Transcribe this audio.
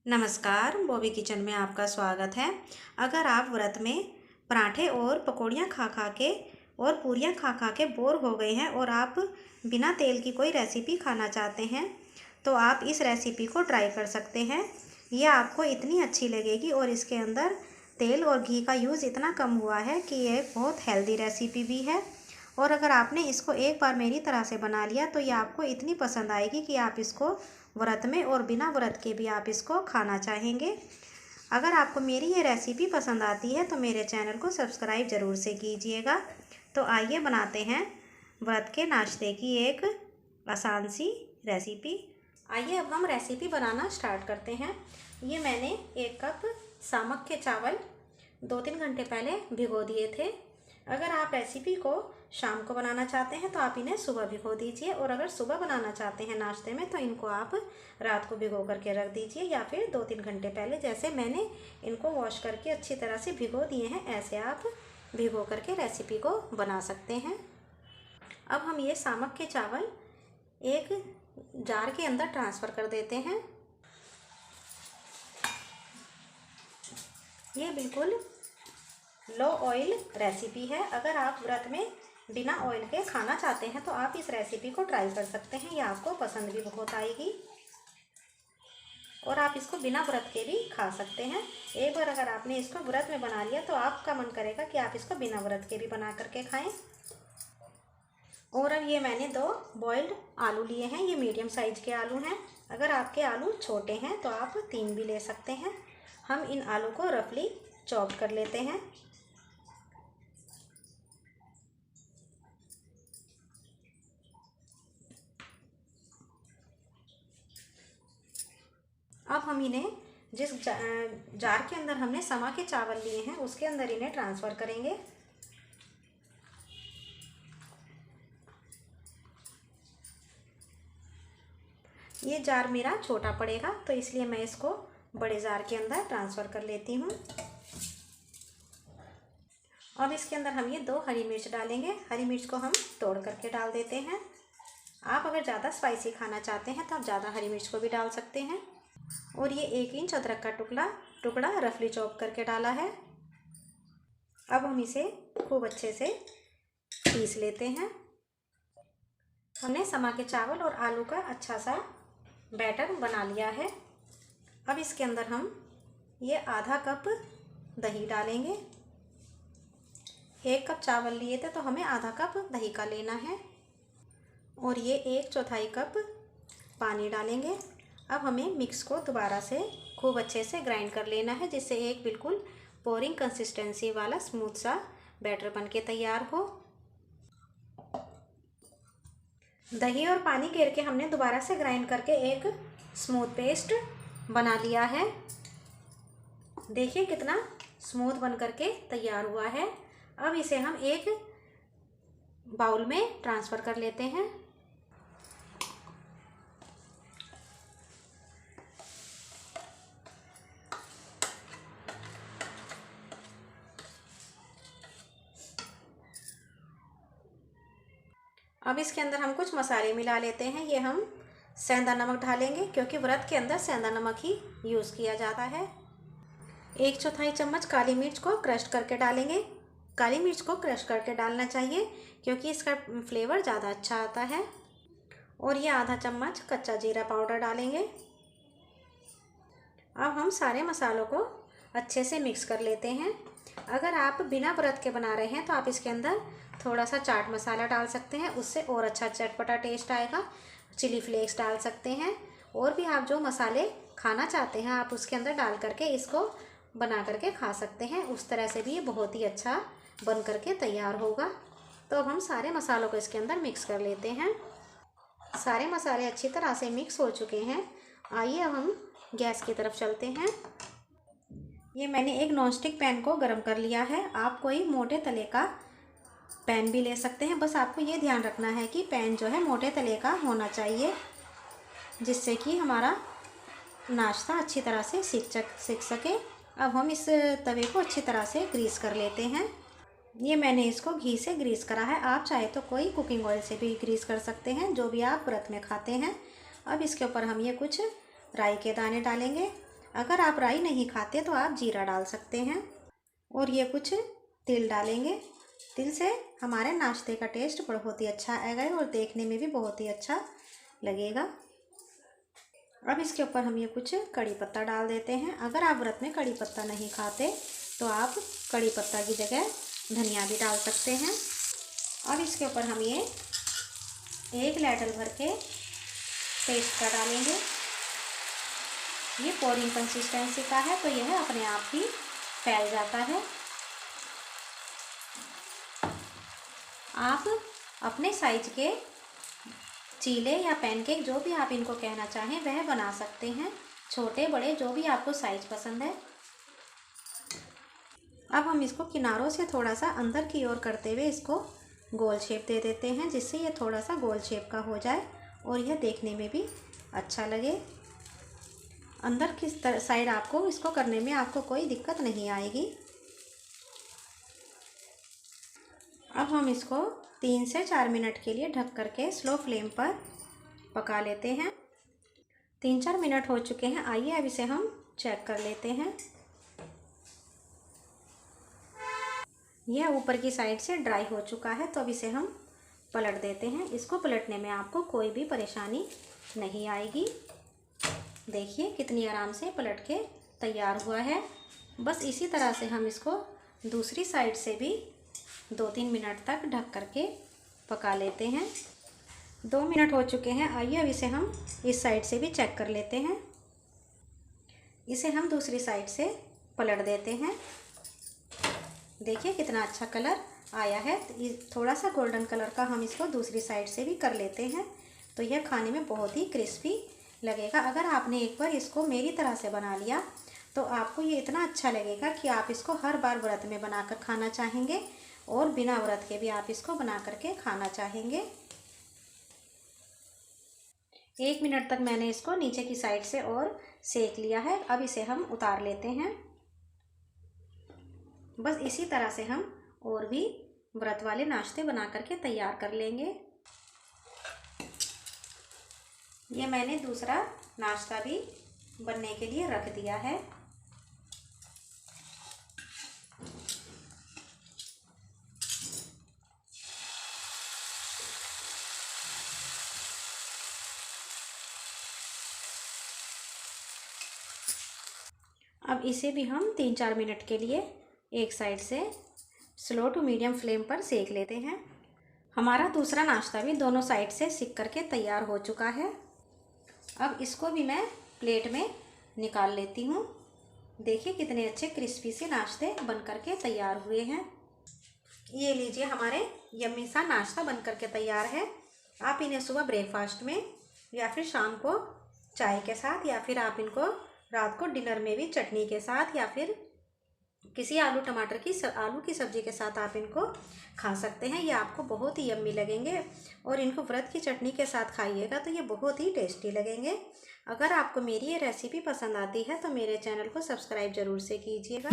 नमस्कार, बॉबी किचन में आपका स्वागत है। अगर आप व्रत में पराठे और पकौड़ियाँ खा खा के और पूरियाँ खा खा के बोर हो गए हैं और आप बिना तेल की कोई रेसिपी खाना चाहते हैं तो आप इस रेसिपी को ट्राई कर सकते हैं। यह आपको इतनी अच्छी लगेगी और इसके अंदर तेल और घी का यूज़ इतना कम हुआ है कि ये बहुत हेल्दी रेसिपी भी है। और अगर आपने इसको एक बार मेरी तरह से बना लिया तो ये आपको इतनी पसंद आएगी कि आप इसको व्रत में और बिना व्रत के भी आप इसको खाना चाहेंगे। अगर आपको मेरी ये रेसिपी पसंद आती है तो मेरे चैनल को सब्सक्राइब ज़रूर से कीजिएगा। तो आइए बनाते हैं व्रत के नाश्ते की एक आसान सी रेसिपी। आइए अब हम रेसिपी बनाना स्टार्ट करते हैं। ये मैंने 1 कप सामक के चावल 2-3 घंटे पहले भिगो दिए थे। अगर आप रेसिपी को शाम को बनाना चाहते हैं तो आप इन्हें सुबह भिगो दीजिए, और अगर सुबह बनाना चाहते हैं नाश्ते में तो इनको आप रात को भिगो करके रख दीजिए, या फिर 2-3 घंटे पहले जैसे मैंने इनको वॉश करके अच्छी तरह से भिगो दिए हैं ऐसे आप भिगो करके रेसिपी को बना सकते हैं। अब हम ये सामक के चावल एक जार के अंदर ट्रांसफ़र कर देते हैं। ये बिल्कुल लो ऑयल रेसिपी है। अगर आप व्रत में बिना ऑयल के खाना चाहते हैं तो आप इस रेसिपी को ट्राई कर सकते हैं। ये आपको पसंद भी बहुत आएगी और आप इसको बिना व्रत के भी खा सकते हैं। एक बार अगर आपने इसको व्रत में बना लिया तो आपका मन करेगा कि आप इसको बिना व्रत के भी बना करके खाएं। और अब ये मैंने 2 बॉइल्ड आलू लिए हैं। ये मीडियम साइज के आलू हैं। अगर आपके आलू छोटे हैं तो आप 3 भी ले सकते हैं। हम इन आलू को रफली चॉप कर लेते हैं। अब हम इन्हें जिस जार के अंदर हमने समा के चावल लिए हैं उसके अंदर इन्हें ट्रांसफ़र करेंगे। ये जार मेरा छोटा पड़ेगा तो इसलिए मैं इसको बड़े जार के अंदर ट्रांसफ़र कर लेती हूँ। अब इसके अंदर हम ये 2 हरी मिर्च डालेंगे। हरी मिर्च को हम तोड़ करके डाल देते हैं। आप अगर ज़्यादा स्पाइसी खाना चाहते हैं तो आप ज़्यादा हरी मिर्च को भी डाल सकते हैं। और ये 1 इंच अदरक का टुकड़ा रफली चॉप करके डाला है। अब हम इसे खूब अच्छे से पीस लेते हैं। हमने समा के चावल और आलू का अच्छा सा बैटर बना लिया है। अब इसके अंदर हम ये आधा कप दही डालेंगे। 1 कप चावल लिए थे तो हमें आधा कप दही का लेना है। और ये 1/4 कप पानी डालेंगे। अब हमें मिक्स को दोबारा से खूब अच्छे से ग्राइंड कर लेना है, जिससे एक बिल्कुल पोरिंग कंसिस्टेंसी वाला स्मूथ सा बैटर बन के तैयार हो। दही और पानी घेर के हमने दोबारा से ग्राइंड करके एक स्मूथ पेस्ट बना लिया है। देखिए कितना स्मूथ बन करके तैयार हुआ है। अब इसे हम एक बाउल में ट्रांसफ़र कर लेते हैं। अब इसके अंदर हम कुछ मसाले मिला लेते हैं। ये हम सेंधा नमक डालेंगे क्योंकि व्रत के अंदर सेंधा नमक ही यूज़ किया जाता है। 1/4 चम्मच काली मिर्च को क्रश करके डालेंगे। काली मिर्च को क्रश करके डालना चाहिए क्योंकि इसका फ्लेवर ज़्यादा अच्छा आता है। और ये आधा चम्मच कच्चा जीरा पाउडर डालेंगे। अब हम सारे मसालों को अच्छे से मिक्स कर लेते हैं। अगर आप बिना व्रत के बना रहे हैं तो आप इसके अंदर थोड़ा सा चाट मसाला डाल सकते हैं, उससे और अच्छा चटपटा टेस्ट आएगा। चिली फ्लेक्स डाल सकते हैं। और भी आप जो मसाले खाना चाहते हैं आप उसके अंदर डाल करके इसको बना करके खा सकते हैं। उस तरह से भी ये बहुत ही अच्छा बन करके तैयार होगा। तो अब हम सारे मसालों को इसके अंदर मिक्स कर लेते हैं। सारे मसाले अच्छी तरह से मिक्स हो चुके हैं। आइए अब हम गैस की तरफ चलते हैं। ये मैंने एक नॉनस्टिक पैन को गर्म कर लिया है। आप कोई मोटे तले का पैन भी ले सकते हैं। बस आपको ये ध्यान रखना है कि पैन जो है मोटे तले का होना चाहिए, जिससे कि हमारा नाश्ता अच्छी तरह से सीख सके। अब हम इस तवे को अच्छी तरह से ग्रीस कर लेते हैं। ये मैंने इसको घी से ग्रीस करा है। आप चाहे तो कोई कुकिंग ऑयल से भी ग्रीस कर सकते हैं, जो भी आप व्रत में खाते हैं। अब इसके ऊपर हम ये कुछ राई के दाने डालेंगे। अगर आप राई नहीं खाते तो आप जीरा डाल सकते हैं। और ये कुछ तिल डालेंगे। तिल से हमारे नाश्ते का टेस्ट बहुत ही अच्छा आएगा और देखने में भी बहुत ही अच्छा लगेगा। अब इसके ऊपर हम ये कुछ कड़ी पत्ता डाल देते हैं। अगर आप व्रत में कड़ी पत्ता नहीं खाते तो आप कड़ी पत्ता की जगह धनिया भी डाल सकते हैं। अब इसके ऊपर हम ये 1 लैटल भर के तेजपत्ता डालेंगे। ये पोरिंग कंसिस्टेंसी का है तो यह अपने आप ही फैल जाता है। आप अपने साइज के चीले या पैनकेक जो भी आप इनको कहना चाहें वह बना सकते हैं, छोटे बड़े जो भी आपको साइज पसंद है। अब हम इसको किनारों से थोड़ा सा अंदर की ओर करते हुए इसको गोल शेप दे देते हैं, जिससे ये थोड़ा सा गोल शेप का हो जाए और यह देखने में भी अच्छा लगे। अंदर की साइड आपको इसको करने में आपको कोई दिक्कत नहीं आएगी। अब हम इसको 3 से 4 मिनट के लिए ढक करके स्लो फ्लेम पर पका लेते हैं। 3-4 मिनट हो चुके हैं। आइए अब इसे हम चेक कर लेते हैं। यह ऊपर की साइड से ड्राई हो चुका है तो अब इसे हम पलट देते हैं। इसको पलटने में आपको कोई भी परेशानी नहीं आएगी। देखिए कितनी आराम से पलट के तैयार हुआ है। बस इसी तरह से हम इसको दूसरी साइड से भी 2-3 मिनट तक ढक करके पका लेते हैं। 2 मिनट हो चुके हैं। आइए अब इसे हम इस साइड से भी चेक कर लेते हैं। इसे हम दूसरी साइड से पलट देते हैं। देखिए कितना अच्छा कलर आया है। थोड़ा सा गोल्डन कलर का हम इसको दूसरी साइड से भी कर लेते हैं तो यह खाने में बहुत ही क्रिस्पी लगेगा। अगर आपने एक बार इसको मेरी तरह से बना लिया तो आपको ये इतना अच्छा लगेगा कि आप इसको हर बार व्रत में बनाकर खाना चाहेंगे और बिना व्रत के भी आप इसको बना करके खाना चाहेंगे। 1 मिनट तक मैंने इसको नीचे की साइड से और सेक लिया है। अब इसे हम उतार लेते हैं। बस इसी तरह से हम और भी व्रत वाले नाश्ते बना करके तैयार कर लेंगे। ये मैंने दूसरा नाश्ता भी बनने के लिए रख दिया है। अब इसे भी हम 3-4 मिनट के लिए एक साइड से स्लो टू मीडियम फ्लेम पर सेक लेते हैं। हमारा दूसरा नाश्ता भी दोनों साइड से सिक करके तैयार हो चुका है। अब इसको भी मैं प्लेट में निकाल लेती हूँ। देखिए कितने अच्छे क्रिस्पी से नाश्ते बन करके तैयार हुए हैं। ये लीजिए हमारे यम्मी सा नाश्ता बन करके तैयार है। आप इन्हें सुबह ब्रेकफास्ट में या फिर शाम को चाय के साथ या फिर आप इनको रात को डिनर में भी चटनी के साथ या फिर किसी आलू की सब्ज़ी के साथ आप इनको खा सकते हैं। ये आपको बहुत ही यम्मी लगेंगे और इनको व्रत की चटनी के साथ खाइएगा तो ये बहुत ही टेस्टी लगेंगे। अगर आपको मेरी ये रेसिपी पसंद आती है तो मेरे चैनल को सब्सक्राइब ज़रूर से कीजिएगा।